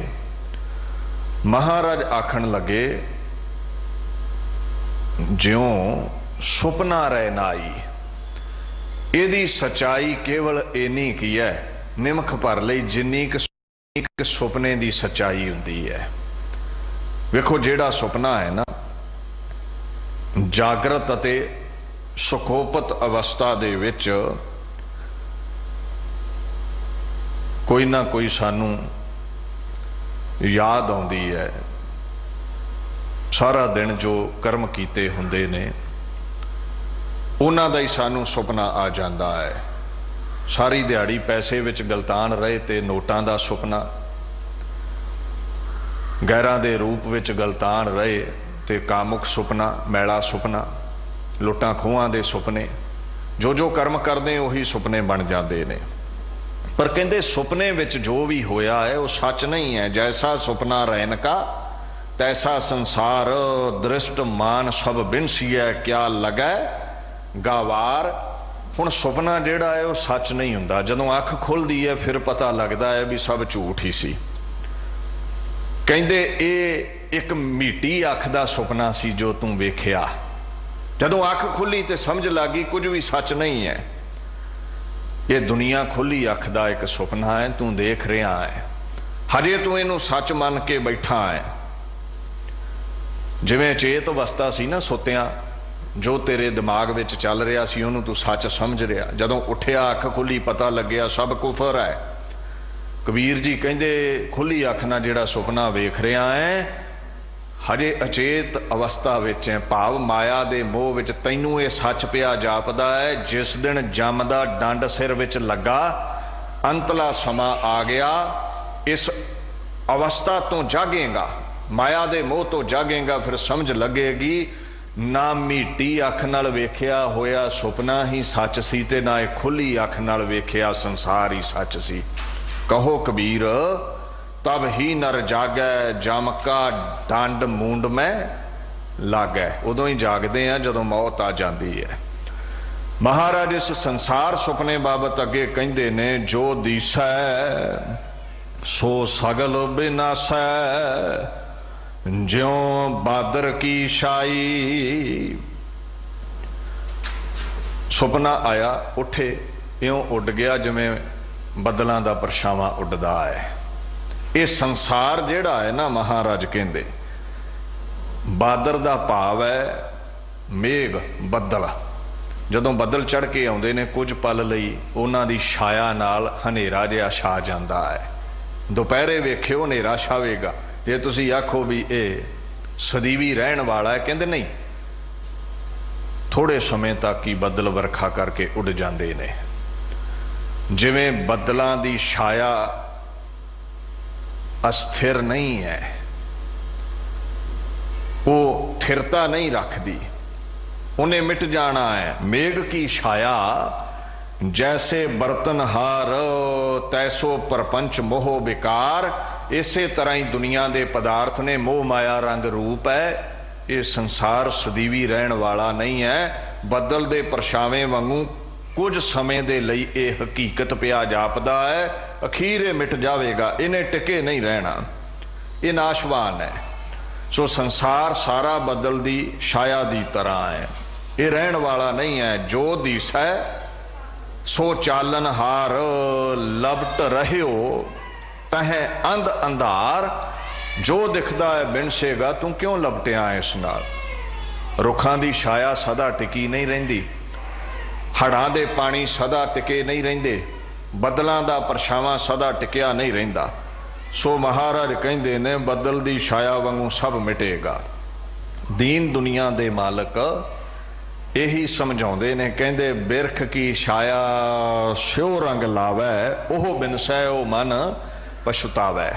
महाराज आखण लगे ज्यों सुपना रह नाई। एदी सच्चाई केवल इन्नी की है, निमख भर लई जिन्नी क सुपने दी सच्चाई हुंदी है। वेखो जिहड़ा सुपना है ना, जागृत अते सुखोपत अवस्था दे विच कोई ना कोई सानू याद आउंदी है। सारा दिन जो कर्म कीते हुंदे ने उन्हां दा ही सानू सुपना आ जांदा है। सारी दिहाड़ी पैसे विच गलतान रहे ते नोटां दा सुपना, गैरां दे रूप विच गलतान रहे ते कामुक सुपना, मैला सुपना, लुटां खूहां दे सुपने। जो जो कर्म करदे उही सुपने बन जाते ने। पर कहंदे सुपने विच जो भी होया है वो सच नहीं है। जैसा सुपना रैन का तैसा संसार, दृष्ट मान सब बिनसीए क्या लगै गावार। हुण सुपना जिहड़ा है वो सच नहीं हुंदा। जदों अख खुलदी है फिर पता लगदा है भी सब झूठ ही सी। कहंदे ये एक मीटी अख दा सुपना सी जो तू वेखिया। जदों अख खुली तो समझ लगी कुछ भी सच नहीं है। ये दुनिया खुली अख दा एक सुपना है, तू देख रहा है। हजे तू इनू सच मन के बैठा है। जिवें चेत अवस्था सी ना सुत्तियां, जो तेरे दिमाग विच चल रहा सी उहनूं तू सच समझ रहा। जदों उठिया अख खुली पता लग्या सब कुफर है। कबीर जी कहंदे खुली अख नाल जिहड़ा सुपना वेख रहा है हजे अचेत अवस्था विच है। भाव माया दे मोह विच तैनूं ये सच पिया जापदा है। जिस दिन जम दा डंड सिर विच लगा, अंतला समा आ गया, इस अवस्था तो जागेगा, माया दे मोह तो जागेगा, फिर समझ लगेगी ना मीटी अख नाल वेखिया होया सुपना ही सच सी ते ना ये खुली अख नाल वेखिया संसार ही सच सी। कहो कबीर तब ही नर जागै, जम का डंड मूंड में लागै। उदों ही जागते हैं जदों मौत आ जाती है। महाराज इस संसार सुपने बाबत अगे कहंदे ने, जो दिसै सो सगल बिनासै, ज्यों बादर की शाई। सुपना आया, उठे, इयों उड़ गया जिवें बदलों का परछावां उड़दा है। ये संसार जिहड़ा है ना, महाराज कहंदे बादर दा भाव है मेघ, बदल। जदों बदल चढ़ के आउंदे ने कुछ पल लई उन्हां दी छाया नाल हनेरा जिहा छा जांदा है। दोपहरे वेखिओ हनेरा छावेगा। जे तुसीं आखो भी ये सदीवी रहन वाला है, कहंदे नहीं, थोड़े समय तक ही बदल वरखा करके उड़ जाते ने। जिवें बदलों की छाया अस्थिर नहीं है, वो स्थिरता नहीं रखती, उन्हें मिट जाना है। मेघ की छाया जैसे बर्तनहार, तैसो परपंच मोह विकार। इसे तरह ही दुनिया के पदार्थ ने मोह माया रंग रूप है। ये संसार सदीवी रहन वाला नहीं है। बदल दे परछावें वांगू कुछ समय दे लई ये हकीकत पिया जापदा है, अखीर मिट जाएगा, इन्हें टिके नहीं रहना, ये नाशवान है। सो संसार सारा बदल दी छाया दी तरह है, ये रहन वाला नहीं है। जो दिसै सो चालन हार, लपट रहियो तह अंध अंधार। जो दिखदा है बिनसेगा, तू क्यों लपटिया इस नाल। रुखां दी छाया सदा टिकी नहीं रहिंदी, हड़ां दे पानी सदा टिके नहीं रहिंदे, बदलां दा परछावां सदा टिकिया नहीं रहिंदा। सो महाराज कहंदे ने बदल दी छाया वांगू सब मिटेगा। दीन दुनिया दे मालक यही समझाउंदे ने, कहंदे बिरख की छाया स्यो रंग लावै, ओह बिनसै ओ मन पछतावै।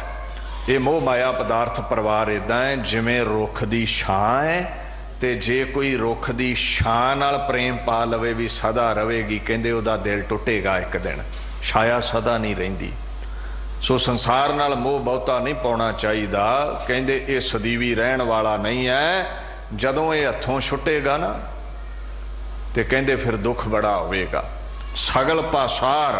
ये मोह माया पदार्थ परिवार इदां है जिवें रुख दी छां है, ते जे कोई रुख दी छां नाल प्रेम पा लवे भी सदा रवेगी, कहंदे उहदा दिल टुटेगा एक दिन, छाया सदा नहीं रहिंदी। सो संसार नाल मोह बहुता नहीं पाउणा चाहिदा। कहंदे ये सदीवी रहन वाला नहीं है, जदों ये हथों छुटेगा ना ते कहंदे फिर दुख बड़ा होवेगा। सगल पासार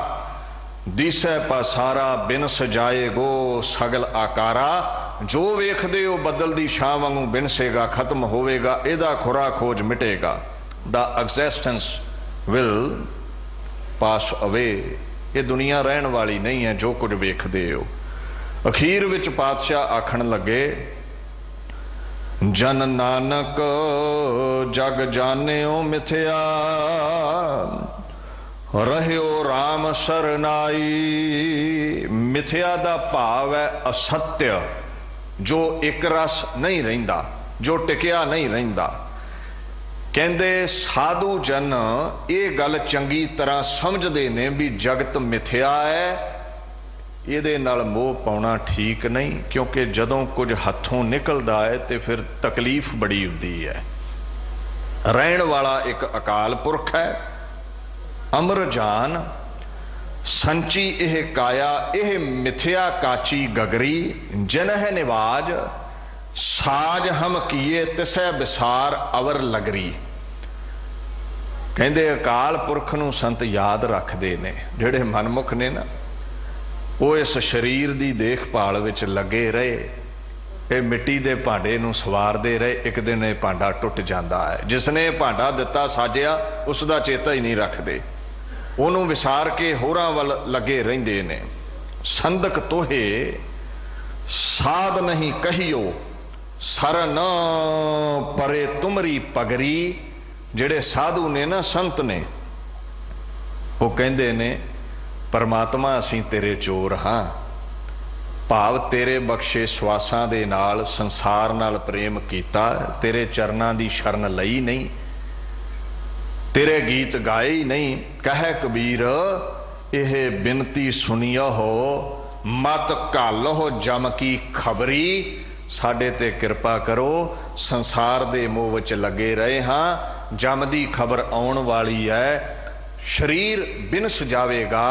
दिसै पासारा, बिन सजाए गो सगल आकारा। जो वेखदे हो बदल दी छां वांगू बिनसेगा, खत्म होवेगा, इहदा खुरा खोज मिटेगा। The existence will pass away. ये दुनिया रहन वाली नहीं है जो कुछ वेखदे हो। अखीर विच पातशाह आखण लगे, जन नानक जग जानियो मिथ्या, रहियो राम सरनाई। मिथ्या दा भाव है असत्य, जो एक रस नहीं रहिंदा, जो टिकिया नहीं रहिंदा। कहंदे साधु जन ये गल चंगी तरह समझते ने भी जगत मिथ्या है, ये नाल मोह पाउणा ठीक नहीं, क्योंकि जदों कुछ हथों निकलदा है तो फिर तकलीफ बड़ी हुंदी है। रहन वाला एक अकाल पुरख है, अमर जान संची एह काया, एह मिथ्या काची गगरी। जनह निवाज साज हम किए, तिसै विसार अवर लगरी। कहंदे अकाल पुरख नूं संत याद रखते ने, जिहड़े मनमुख ने ना, वो इस शरीर की देखभाल विच लगे रहे, ये मिट्टी दे भांडे नूं सवारदे रहे। एक दिन ये भांडा टुट जाता है, जिसने भांडा दिता साजिया उसका चेता ही नहीं रखते, उन्होंने विसार के होरां वल लगे रहिंदे ने। संदक तोहे साध नहीं कहियो, सर न परे तुमरी पगरी। जिहड़े साधु ने ना, संत ने, वो कहंदे ने परमात्मा असीं तेरे चोर हाँ, भाव तेरे बख्शे श्वासां दे नाल संसार नाल प्रेम कीता, तेरे चरनां दी शरण लई नहीं, तेरे गीत गाए ही नहीं। कह कबीर यह बिनती सुनियो हो, मत घालो हो जम की खबरी। साडे ते कृपा करो, संसार दे मोह विच लगे रहे हाँ, जम दी खबर आउण वाली है, शरीर बिनस जावेगा।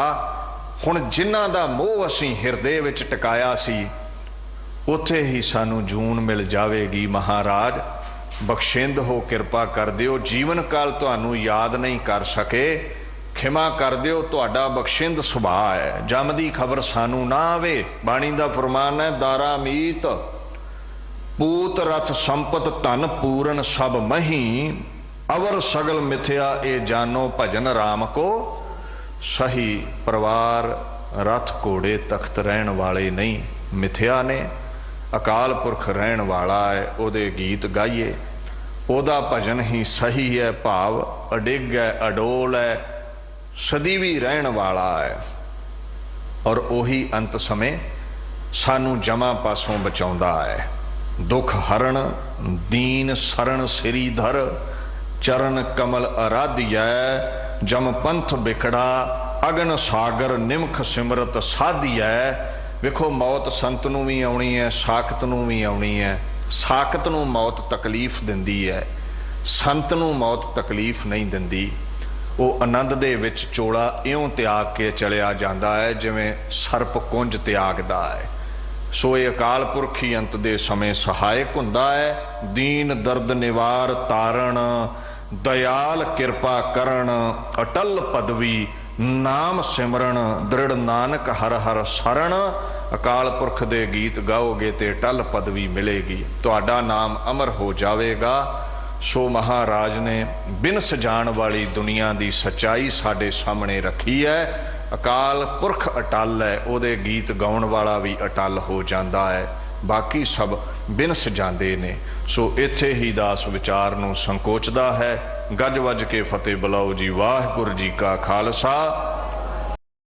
हुण जिन्हां दा मोह असीं हिरदे विच टकाया सी, उत्थे ही सानू जून मिल जावेगी। महाराज बख्शिंद हो, कृपा कर दिओ। जीवन काल तुहानू याद नहीं कर सके, खिमा कर दिओ, तुहाडा बख्शिंद सुभाअ है। जम दी खबर सानू ना आवे। बाणी दा फरमान है, दारा मीत पूत रथ संपत धन पूरन सब मही, अवर सगल मिथ्या ए जानो भजन राम को सही। परिवार रथ घोड़े तख्त रहन वाले नहीं, मिथ्या ने। अकाल पुरख रहन वाला है, उहदे गीत गाइए, उहदा भजन ही सही है। भाव अडिग है, अडोल है, सदीवी रहन वाला है, और उही अंत समय सानू जमा पासों बचाउंदा है। दुख हरण दीन शरण श्रीधर, चरण कमल आराध्य। जम पंथ बिखड़ा अगन सागर, निमख सिमरत साधिय। वेखो मौत संत नूं भी आउणी है, साकत नूं भी आउणी है। साकत नूं मौत तकलीफ दिंदी है, संत नूं मौत तकलीफ नहीं दिंदी। वो आनंद दे विच चोला इउं त्याग के चलिया जांदा है जिवें सर्प कुंज त्यागदा है। सो ये अकाल पुरख ही अंत दे समय सहायक हुंदा है। दीन दर्द निवार तारण, दयाल कृपा करण, अटल पदवी नाम सिमरन दृढ़ नानक हर हर शरण। अकाल पुरख दे गीत गाओगे ते टल पदवी मिलेगी, तुहाडा नाम अमर हो जाएगा। सो महाराज ने बिन सजाण वाली दुनिया की सच्चाई साडे सामने रखी है। अकाल पुरख अटल है, उहदे गीत गाउण वाला भी अटल हो जाता है, बाकी सब बिन सजांदे ने। सो इत्थे ही दास विचार नूं संकोचदा है। गज वज के फतेह बुलाओ जी। वाहिगुरू जी का खालसा